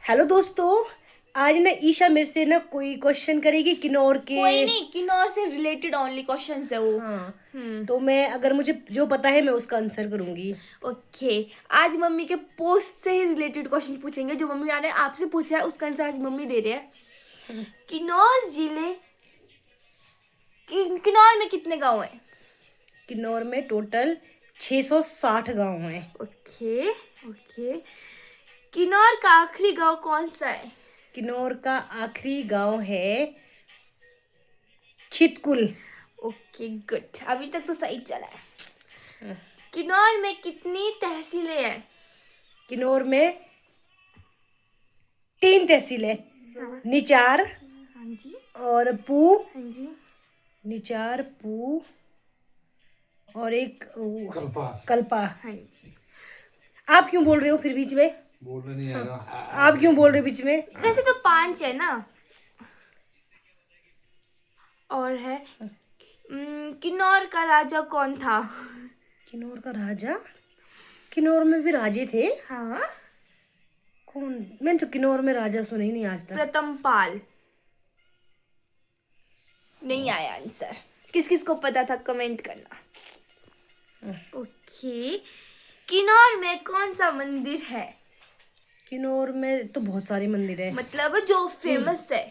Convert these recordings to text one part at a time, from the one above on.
Hello दोस्तों। आज ना ईशा मेरे से ना कोई क्वेश्चन करेगी किन्नौर के। कोई नहीं, किन्नौर से रिलेटेड ओनली क्वेश्चंस है वो। हाँ, हम्म। तो मैं अगर मुझे जो पता है मैं उसका आंसर करूंगी। ओके। आज मम्मी के पोस्ट से ही रिलेटेड क्वेश्चन पूछेंगे। जो मम्मी ने आपसे पूछा है उसका आंसर आज मम्मी दे रहे हैं। किन्नौर जिले किन्नौर में कितने गांव हैं? किन्नौर में टोटल 660 गांव हैं। Okay okay. किन्नौर का आखिरी गांव कौन सा है? किन्नौर का आखिरी गांव है छितकुल। ओके गुड, अभी तक तो सही चला है। किन्नौर में कितनी तहसीलें हैं? किन्नौर में 3 तहसीलें। हाँ। निचार हाँ जी। और पू। हाँ जी। निचार, पू और एक कल्पा। कल्पा। हाँ जी। आप क्यों बोल रहे हो फिर बीच में? बोलने नहीं आएगा। आप क्यों बोल रहे हो बीच में? वैसे तो 5 है ना। और है किन्नौर का राजा कौन था? किन्नौर का राजा? किन्नौर में भी राजे थे? हाँ। कौन? मैंने तो किन्नौर में राजा सुने ही नहीं आज तक। प्रथमपाल। नहीं आया आंसर। किस किस को पता था कमेंट करना। ओके। किन्नौर में कौन सा मंदिर है? किन्नौर में तो बहुत सारे मंदिर है। मतलब जो फेमस है।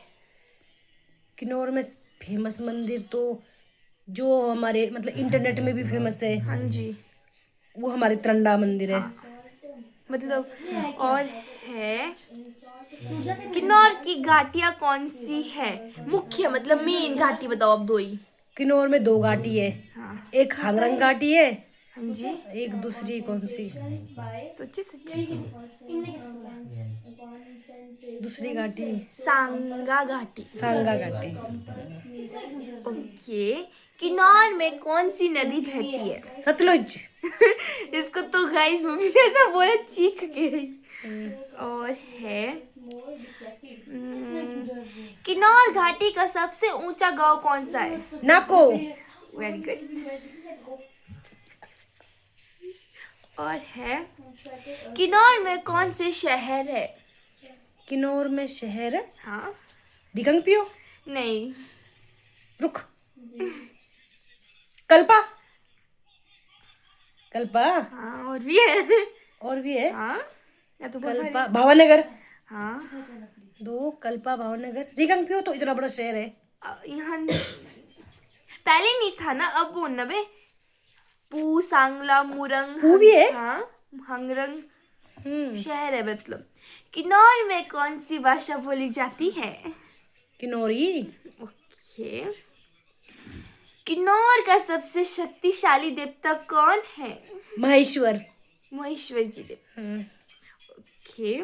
किन्नौर में फेमस मंदिर तो जो हमारे मतलब इंटरनेट में भी फेमस है हाँ जी। वो हमारे तरंडा मंदिर है। मतलब और है किन्नौर की घाटियाँ कौन सी है? मुख्य मतलब मेन घाटी बताओ अब, 2 ही। किन्नौर में 2 घाटी है। हाँ। एक हांगरंग घाटी है, हाँ जी। एक दूसरी कौन सी? सच्ची सच्ची। दूसरी घाटी सांगा घाटी। सांगा घाटी। ओके। किन्नौर में कौन सी नदी बहती है? सतलुज। इसको तो गाइस मम्मी ने ऐसा बोला चीख के। और है किन्नौर घाटी का सबसे ऊंचा गांव कौन सा है? नाको। Very good. और है किन्नौर में कौन से शहर है? किन्नौर में शहर हाँ। रिगंगपियो। नहीं। रुक। कल्पा। कल्पा। हाँ और भी है। और भी है। हाँ या तो बहुत कल्पा, सारे। भावनगर। हाँ। 2 कल्पा, भावनगर, रिगंगपियो तो इतना बड़ा शहर है। यहाँ पहले नहीं था ना, अब बोलना बे। पू, सांगला, मुरंग, पू भी है? हाँ, हंगरंग हम्म। शहर है मतलब। किन्नौर में कौन सी भाषा बोली जाती है? किन्नौरी। ओके। किन्नौर का सबसे शक्तिशाली देवता कौन है? महेश्वर। महेश्वर जी देव। ओके।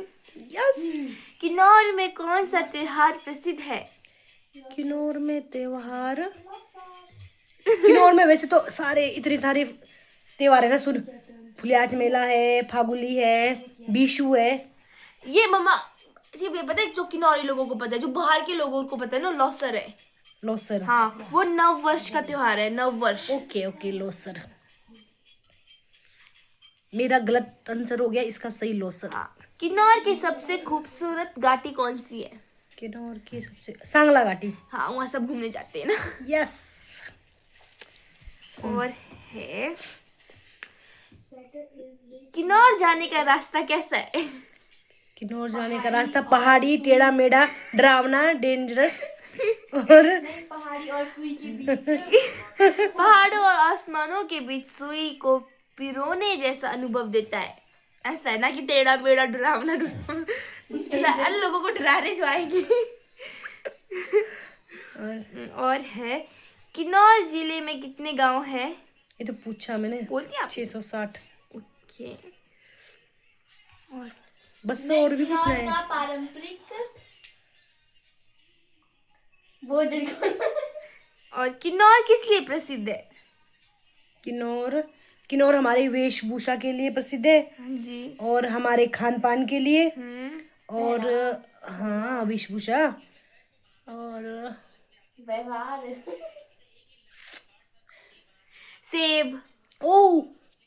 यस। किन्नौर में कौन सा त्योहार प्रसिद्ध है? किन्नौर में त्योहार, किन्नौर में वैसे तो सारे इतने सारे त्योहार है ना। सुन, फुलियाच मेला है, फागुली है, बीशू है। ये मम्मा सिर्फ ये पता है जो किन्नौरी लोगों को पता है, जो बाहर के लोगों को पता है ना, लौसर है। लोसर। हाँ, वो नव वर्ष का त्योहार है, नव वर्ष। Okay okay, Losar. मेरा गलत आंसर हो गया, इसका सही लोसर। हाँ। किन्नौर की सबसे खूबसूरत घाटी कौन सी है? किन्नौर की सबसे सांगला घाटी। हाँ, वहाँ सब घूमने जाते हैं ना। यस। और है किन्नौर जाने का रास्ता कैसा है? किन्नौर जाने का रास्ता पहाड़ी, टेढ़ा मेढ़ा, डरावना, डेंजरस और पहाड़ी और सुई के बीच पहाड़ों और आसमानों के बीच सुई को पिरोने जैसा अनुभव देता है। ऐसा है ना कि टेढ़ा मेढ़ा, डरावना लोगों को डराने जो आएंगे। और है किन्नौर जिले में कितने गांव हैं? ये तो पूछा मैंने। बोल दिया आप? 660। ओके। और बस और भी पूछना है? पारंपरिक भोजन और किन्नौर किस लिए प्रसिद्ध है? किन्नौर, किन्नौर हमारी वेशभूषा के लिए प्रसिद्ध है हाँ जी। और हमारे खान पान के लिए। हम्म। और हाँ, वेशभूषा और व्यवहार। सेब। ओ,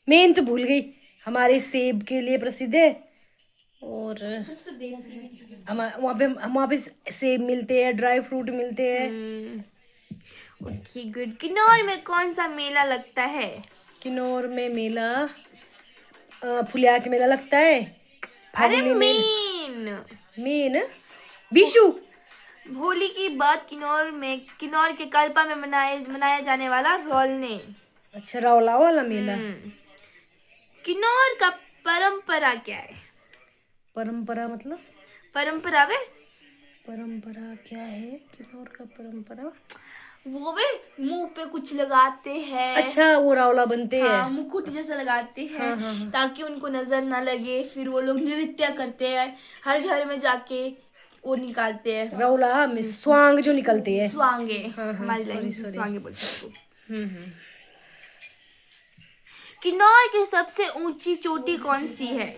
मेन तो भूल गई, हमारे सेब के लिए प्रसिद्ध है। और कुछ तो देना चाहिए। वहाँ पे सेब मिलते हैं, ड्राई फ्रूट मिलते हैं। Okay good. किन्नौर में कौन सा मेला लगता है? किन्नौर में मेला फुलियाच मेला लगता है, अरे फागुली मेला, मेन मेन विशु। होली की बात किन्नौर के कल्पा में मनाया जाने वाला रोलने। अच्छा, रावला वाला मेला। किन्नौर का परंपरा क्या है? परंपरा मतलब? परंपरा वे परंपरा क्या है किन्नौर का परंपरा? वो वे मुंह पे कुछ लगाते हैं। अच्छा, वो रावला बनते हैं। हाँ, मुकुट जैसा लगाते हैं। हाँ हाँ हाँ। ताकि उनको नजर ना लगे। फिर वो लोग नृत्य करते हैं, हर घर में जाके वो निकालते हैं। रावला में स्वांग जो निकलते हैं। स्वांगे। हाँ हाँ, हमारी सॉरी लैंग्वेज में सॉरी। स्वांगे बोलते हैं उसको। हम्म। किन्नौर की सबसे ऊंची चोटी कौन सी है?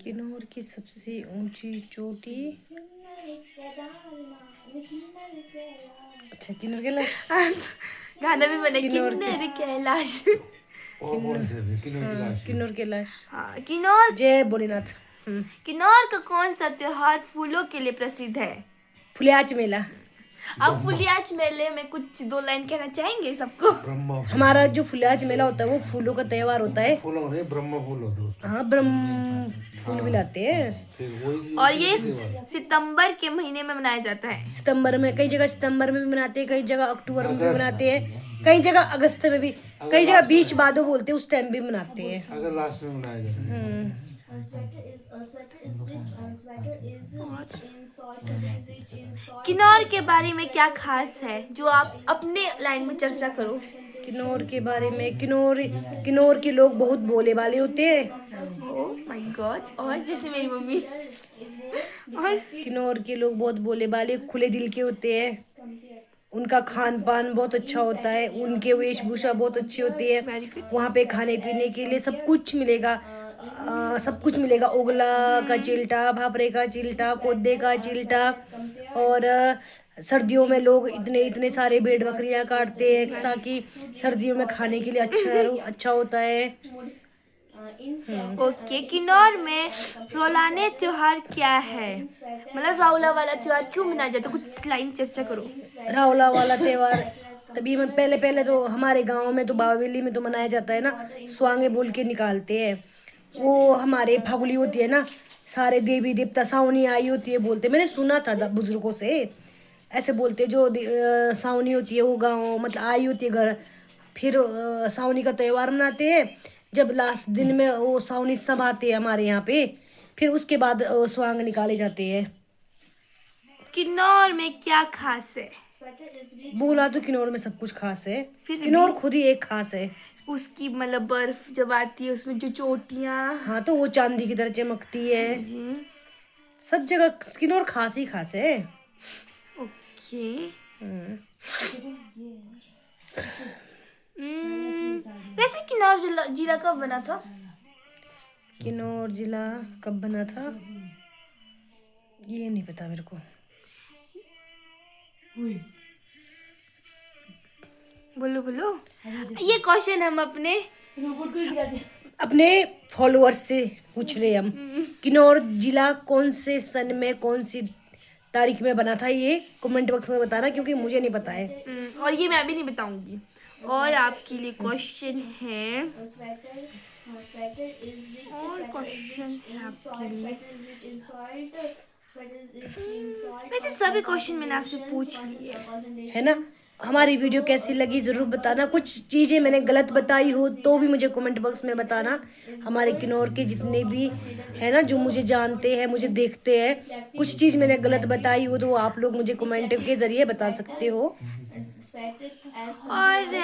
किन्नौर की सबसे ऊंची चोटी, अच्छा किन्नौर कैलाश। गाना भी बने किन्नौर के, किन्नर कैलाश। किन्नौर कैलाश। हाँ, किन्नौर जय भोलेनाथ। किन्नौर का कौन सा त्योहार फूलों के लिए प्रसिद्ध है? फुलियाच मेला। आप फुलियाच मेले में कुछ दो लाइन कहना चाहेंगे सबको? हमारा जो फुलियाच मेला होता है वो फूलों का त्योहार होता है। फूलों नहीं, ब्रह्म फूल होते हैं उसमें। हाँ, ब्रह्म फूल भी लाते हैं। फिर वही और ये सितंबर के महीने में मनाया जाता है। सितंबर में, कई जगह सितंबर में भी मनाते हैं, कई जगह अक्टूबर में भी मनाते हैं, कई जगह अगस्त में भी, कई जगह बीच बादो बोलते हैं उस टाइम भी मनाते हैं। अगर लास्ट में मनाया जाता है। किन्नौर के बारे में क्या खास है जो आप अपने लाइन में चर्चा करो? किन्नौर के बारे में, किन्नौर के लोग बहुत भोले वाले होते हैं। Oh my God. और जैसे मेरी मम्मी। और किन्नौर के लोग बहुत भोले वाले, खुले दिल के होते हैं। उनका खान पान बहुत अच्छा होता है, उनके वेशभूषा बहुत अच्छी होती है। Very good. वहाँ पे खाने पीने के लिए सब कुछ मिलेगा। सब कुछ मिलेगा, ओगला का चिल्टा, भापरे का चिल्टा, कोदे का चिल्टा। और सर्दियों में लोग इतने इतने सारे भेड़ बकरियां काटते हैं ताकि सर्दियों में खाने के लिए अच्छा होता है। ओके, किन्नौर में रोलाने त्योहार क्या है? मतलब रावला वाला त्योहार क्यों मनाया जाता है? कुछ लाइन चर्चा करो। रावला वाला त्योहार तभी मैं पहले पहले तो हमारे गांव में तो बावेली में तो मनाया जाता है ना, स्वांगे बोल के निकालते हैं। वो हमारे फागुली होती है ना, सारे देवी देवता सावनी आई होती है बोलते, मैंने सुना था बुजुर्गों से ऐसे बोलते, जो सावनी होती है वो गांव मतलब आई होती है घर। फिर सावनी का त्योहार मनाते हैं। जब लास्ट दिन में वो सावनी सब आते हैं हमारे यहाँ पे, फिर उसके बाद स्वांग निकाले जाते हैं। किन्नौर में क्या खास है? बोला तो किन्नौर में सब कुछ खास है, फिर किन्नौर भी खुद ही एक खास है। उसकी मतलब बर्फ जब आती है उसमें जो चोटियां। हाँ, तो वो चांदी की तरह चमकती है। जी। सब जगह किन्नौर खास ही खास है। ओके। हम्म। वैसे किन्नौर जिला कब बना था? किन्नौर जिला कब बना था ये नहीं पता मेरे को। बोलो बोलो। ये क्वेश्चन हम अपने फॉलोअर्स से पूछ रहे हम। किन्नौर जिला कौन से सन में कौन सी तारीख में बना था, ये कमेंट बॉक्स में बताना क्योंकि मुझे नहीं पता है। और ये मैं भी नहीं बताऊंगी। और आपके लिए क्वेश्चन है। और क्वेश्चन है आपके लिए। वैसे सभी क्वेश्चन मैंने आपसे पूछ लिए है ना। हमारी वीडियो कैसी लगी जरूर बताना। कुछ चीजें मैंने गलत बताई हो तो भी मुझे कमेंट बॉक्स में बताना। हमारे किन्नौर के जितने भी है ना जो मुझे जानते हैं, मुझे देखते हैं, कुछ चीज मैंने गलत बताई हो तो आप लोग मुझे कमेंट के जरिए बता सकते हो। और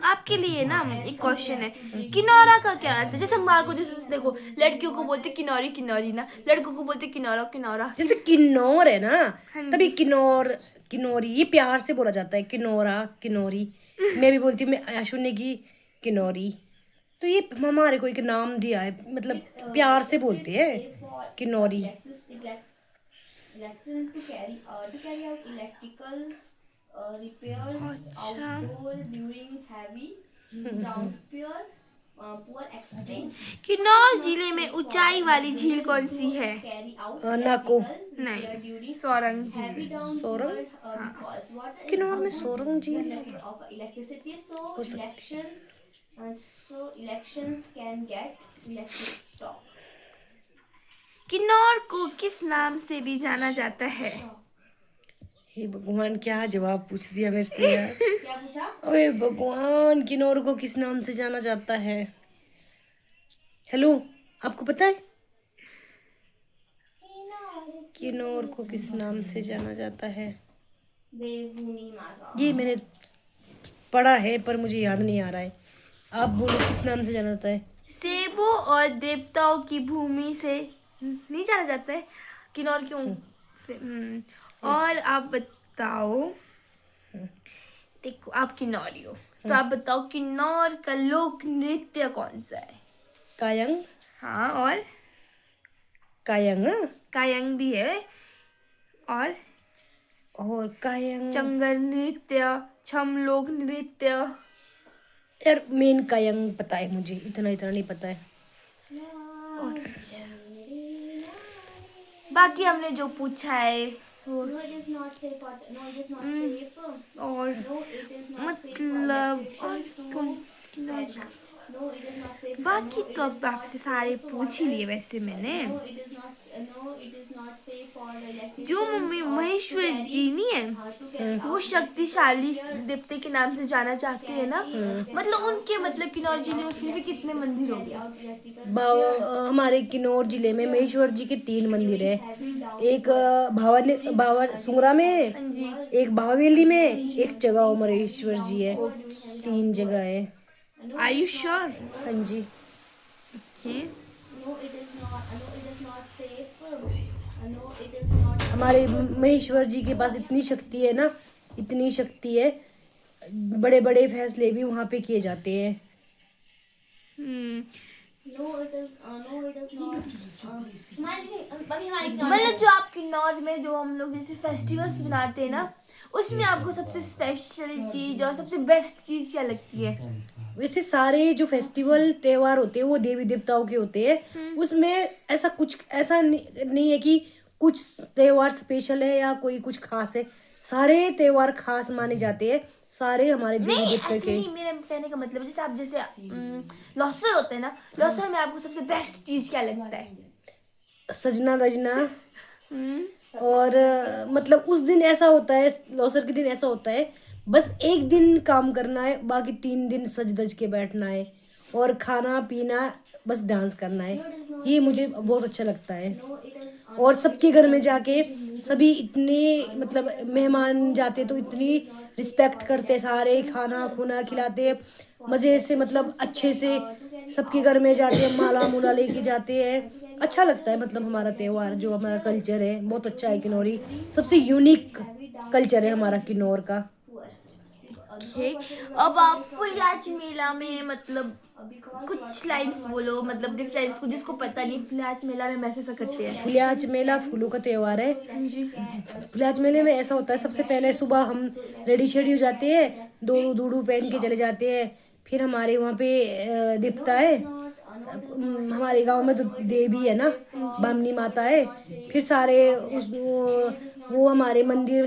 आपके लिए ना एक क्वेश्चन है। किनौरा का क्या अर्थ है? जैसे हमारे को, जैसे देखो, लड़कियों को बोलते किन्नौरी किन्नौरी ना, लड़कों को बोलते किन्नौरा किन्नौरा। जैसे किन्नौर है ना, हाँ तभी जी। किन्नौर किन्नौरी ये प्यार से बोला जाता है, किन्नौरा किन्नौरी। मैं भी बोलती हूँ, मैं आशु ने की किन्नौरी, तो ये हमारे को एक नाम दिया है, मतलब प्यार से बोलते हैं किन्नौरी। अच्छा। किन्नौर जिले में ऊंचाई वाली झील कौन सी है? नाको। नहीं, सोरंग झील। सोरंग। किन्नौर में सोरंग झील हो सकती है। किन्नौर को किस नाम से भी जाना जाता है? हे भगवान, क्या जवाब पूछ दिया मेरे से यार। ओए भगवान, किन्नौर को किस नाम से जाना जाता है? हेलो, आपको पता है किन्नौर को किस नाम से जाना जाता है? ये मैंने पढ़ा है पर मुझे याद नहीं आ रहा है। आप बोलो, किस नाम से जाना जाता है? सेबों और देवताओं की भूमि से नहीं जाना जाता है किन्नौर क्यों? और आप बताओ, देखो आप किन्नौरी हो तो आप बताओ किन्नौर का लोक नृत्य कौन सा है? कायंग। हाँ, और कायंग। कायंग भी है, और कायंग। चंगर नृत्य, छम लोक नृत्य। यार मेन कायंग पता है मुझे, इतना इतना नहीं पता है। बाकी हमने जो पूछा है वो और मतलब और बाकी तो अब आपसे सारे पूछ ही लिए वैसे मैंने। जो महेश्वर जी नहीं है, वो शक्तिशाली देवते के नाम से जाना चाहते हैं ना, मतलब उनके मतलब किन्नौर जिले में फिर भी कितने मंदिर हो गया? हमारे किन्नौर जिले में महेश्वर जी के 3 मंदिर है। एक भावन सुंगरा में, एक भावेली में, एक जगह महेश्वर जी है। 3 जगह है। Are you sure? हाँ जी। Okay. हमारे महेश्वर जी के पास इतनी शक्ति है ना, इतनी शक्ति है, बड़े बड़े फैसले भी वहाँ पे किए जाते हैं। मतलब जो आप किन्नौर में जो हम लोग जैसे फेस्टिवल्स बनाते हैं ना, उसमें आपको सबसे स्पेशल चीज और सबसे बेस्ट चीज क्या लगती है? वैसे सारे जो फेस्टिवल त्योहार होते हैं वो देवी देवताओं के होते हैं। उसमें ऐसा नहीं है कि कुछ त्योहार स्पेशल है या कोई कुछ खास है। सारे त्योहार खास माने जाते हैं, सारे हमारे देवी नहीं, देवता ऐसे के। नहीं, मेरे कहने का मतलब जैसे आप जैसे लॉसर होते हैं ना, लॉसर में आपको सबसे बेस्ट चीज क्या लगता है? सजना धजना। और मतलब उस दिन ऐसा होता है, लौसर के दिन ऐसा होता है, बस एक दिन काम करना है, बाकी 3 दिन सज धज के बैठना है और खाना पीना, बस डांस करना है। ये मुझे बहुत अच्छा लगता है। और सबके घर में जाके सभी इतने मतलब मेहमान जाते तो इतनी रिस्पेक्ट करते, सारे खाना खुना खिलाते मज़े से, मतलब अच्छे से सबके घर में जाते हैं, माला मूला लेके जाते हैं। अच्छा लगता है, मतलब हमारा त्योहार जो हमारा कल्चर है बहुत अच्छा है। किन्नौरी सबसे यूनिक कल्चर है हमारा किन्नौर का। Okay. अब आप फुलियाच मेला में मतलब कुछ लाइन्स बोलो, मतलब डिफरेंस को जिसको पता नहीं फुलियाच मेला में मैसे ऐसा करते हैं। फुलियाच मेला फूलों का त्योहार है। फुलियाच मेले में ऐसा होता है, सबसे पहले सुबह हम रेडी शेडी हो जाते हैं, दोड़ू दूड़ू पहन के चले जाते हैं। फिर हमारे वहाँ पे दिखता है, हमारे गांव में तो देवी है ना, बामनी माता है। फिर सारे वो हमारे मंदिर,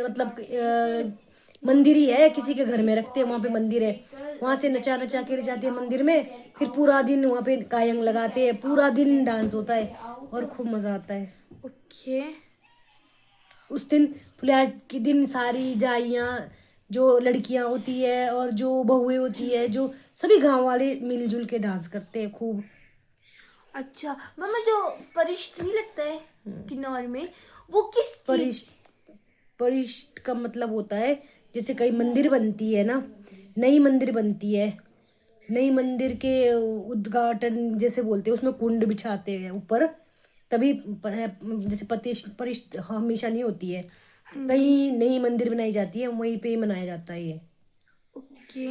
मतलब मंदिर ही है, किसी के घर में रखते हैं, वहाँ पे मंदिर है, वहाँ से नचा नचा के ले जाते हैं मंदिर में। फिर पूरा दिन वहाँ पे कायंग लगाते हैं, पूरा दिन डांस होता है और खूब मजा आता है। ओके। उस दिन फुलियाज के दिन सारी जाइयाँ, जो लड़कियाँ होती है और जो बहुएं होती है, जो सभी गांव वाले मिलजुल के डांस करते हैं खूब। अच्छा मम्मा, जो परिष्ठ नहीं लगता है किन्नौर में, वो किस चीज? परिष्ठ, परिष्ठ का मतलब होता है जैसे कई मंदिर बनती है ना, नई मंदिर बनती है, नई मंदिर के उद्घाटन जैसे बोलते हैं, उसमें कुंड बिछाते हैं ऊपर, तभी जैसे परिष्ठ हमेशा नहीं होती है, कहीं नई मंदिर बनाई जाती है, वहीं पे मनाया जाता है ये। ओके।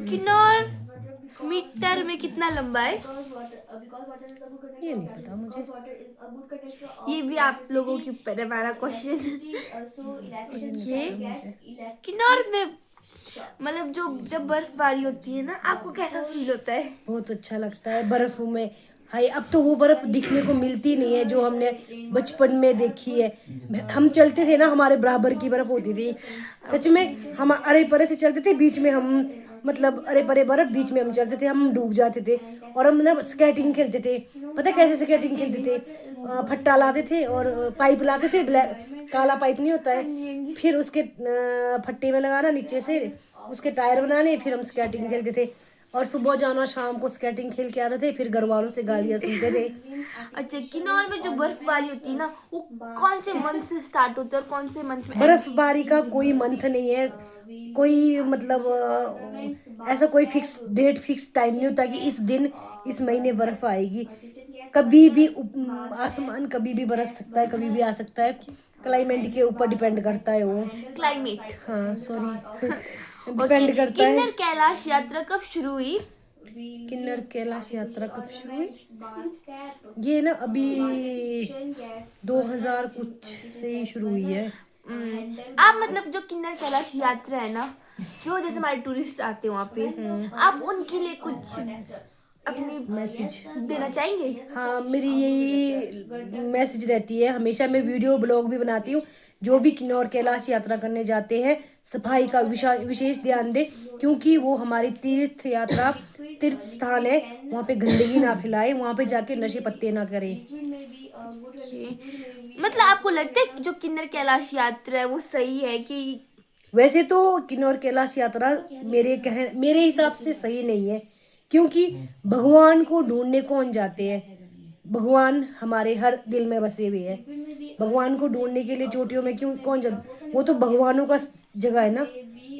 किन्नौर मीटर में कितना लंबा है? ये नहीं पता मुझे। ये भी आप लोगों के ऊपर है हमारा क्वेश्चन। ये नहीं पता मुझे। किन्नौर में मतलब जो जब बर्फबारी होती है ना, आपको कैसा फील होता है? बहुत अच्छा लगता है बर्फ में। हाय, अब तो वो बर्फ दिखने को मिलती नहीं है जो हमने बचपन में देखी है। हम चलते थे ना, हमारे बराबर की बर्फ होती थी। सच में हम अरे परे से चलते थे, बीच में हम मतलब अरे परे बर्फ, बीच में हम चलते थे, हम डूब जाते थे। और हम ना स्केटिंग खेलते थे। पता है कैसे स्केटिंग खेलते थे? फट्टा लाते थे और पाइप लाते थे, ब्लैक काला पाइप नहीं होता है, फिर उसके फट्टे में लगाना नीचे से, उसके टायर बनाने, फिर हम स्केटिंग खेलते थे। और सुबह जाना, शाम को स्केटिंग खेल के आते थे, फिर घर वालों से गालियां सुनते थे। अच्छा, किन्नौर में जो बर्फबारी होती है ना, वो कौन से मंथ से स्टार्ट होता है और कौन से मंथ में? बर्फबारी का कोई मंथ नहीं है, कोई मतलब ऐसा कोई फिक्स डेट, फिक्स टाइम नहीं होता कि इस दिन इस महीने बर्फ आएगी। कभी भी आसमान कभी भी बरस सकता है, कभी भी आ सकता है। क्लाइमेट के ऊपर डिपेंड करता है वो। क्लाइमेट। हाँ सॉरी, ओके, डिपेंड करता है। किन्नर कैलाश यात्रा कब शुरू हुई? किन्नर कैलाश यात्रा कब शुरू हुई? ये ना अभी 2000 कुछ से ही शुरू हुई है। आप मतलब जो किन्नर कैलाश यात्रा है ना, जो जैसे हमारे टूरिस्ट आते हैं वहाँ पे, आप उनके लिए कुछ अपनी मैसेज देना चाहेंगे? हाँ, मेरी यही मैसेज रहती है हमेशा। मैं वीडियो ब्लॉग भी बनाती हूँ। जो भी किन्नौर कैलाश यात्रा करने जाते हैं, सफाई का विशेष ध्यान दें, क्योंकि वो हमारी तीर्थ यात्रा, तीर्थ स्थान है। वहाँ पे गंदगी ना फैलाए, वहाँ पे जाके नशे पत्ते ना करें। मतलब आपको लगता है कि जो किन्नर कैलाश यात्रा है वो सही है कि? वैसे तो किन्नौर कैलाश यात्रा मेरे हिसाब से सही नहीं है, क्योंकि भगवान को ढूंढने कौन जाते हैं? भगवान हमारे हर दिल में बसे हुए हैं। भगवान को ढूंढने के लिए चोटियों में क्यों कौन जाता? वो तो भगवानों का जगह है ना,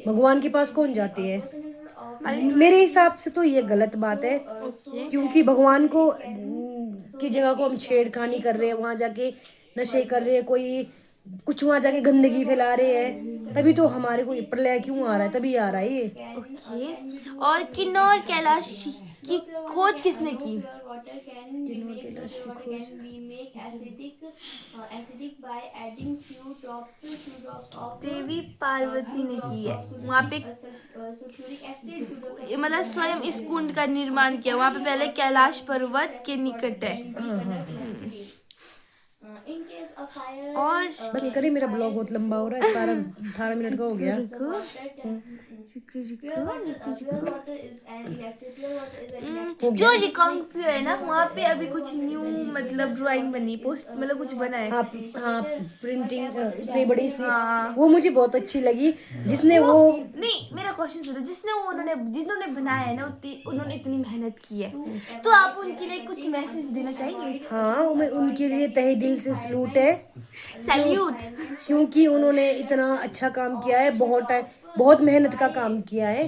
भगवान के पास कौन जाते हैं? मेरे हिसाब से तो ये गलत बात है, क्योंकि भगवान को की जगह को हम छेड़खानी कर रहे हैं, वहां जाके नशे कर रहे हैं, कोई कुछ वहां जाके गंदगी फैला रहे हैं। तभी तो हमारे को प्रलय क्यों आ रहा है, तभी आ रहा है ये। ओके, और किन्नौर कैलाश की खोज किसने की? किन्नौर कैलाश की खोज देवी पार्वती ने की है। वहाँ पे मतलब स्वयं इस कुंड का निर्माण किया। वहाँ पे पहले कैलाश पर्वत के निकट है। और बस करें, मेरा ब्लॉग बहुत लंबा हो रहा है, 18 मिनट का हो गया। जो रिकाउंट है ना, वहाँ पे अभी कुछ न्यू मतलब ड्राइंग बनी, पोस्ट मतलब कुछ बना है। हाँ हाँ, प्रिंटिंग इतनी बड़ी सी, हाँ। वो मुझे बहुत अच्छी लगी। जिसने वो नहीं, मेरा क्वेश्चन सुनो, जिन्होंने बनाया है ना, उन्होंने इतनी मेहनत की है, तो आप उनके लिए कुछ मैसेज देना चाहेंगे? हाँ, मैं उनके लिए तहे दिल से सलूट है, सैल्यूट। क्योंकि उन्होंने इतना अच्छा काम किया है, बहुत मेहनत का काम किया है।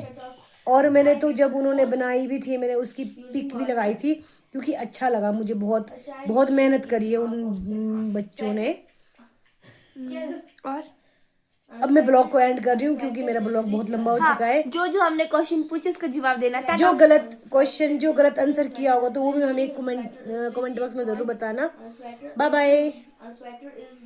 और मैंने तो जब उन्होंने बनाई भी थी, मैंने उसकी पिक भी लगाई थी, क्योंकि अच्छा लगा मुझे। बहुत बहुत मेहनत करी है उन बच्चों ने। और अब मैं ब्लॉग को एंड कर रही हूँ, क्योंकि मेरा ब्लॉग बहुत लंबा हो चुका है। जो हमने क्वेश्चन पूछे उसका जवाब देना। जो गलत क्वेश्चन, जो गलत आंसर किया होगा, तो वो भी हमें कमेंट बॉक्स में जरूर बताना। Bye bye.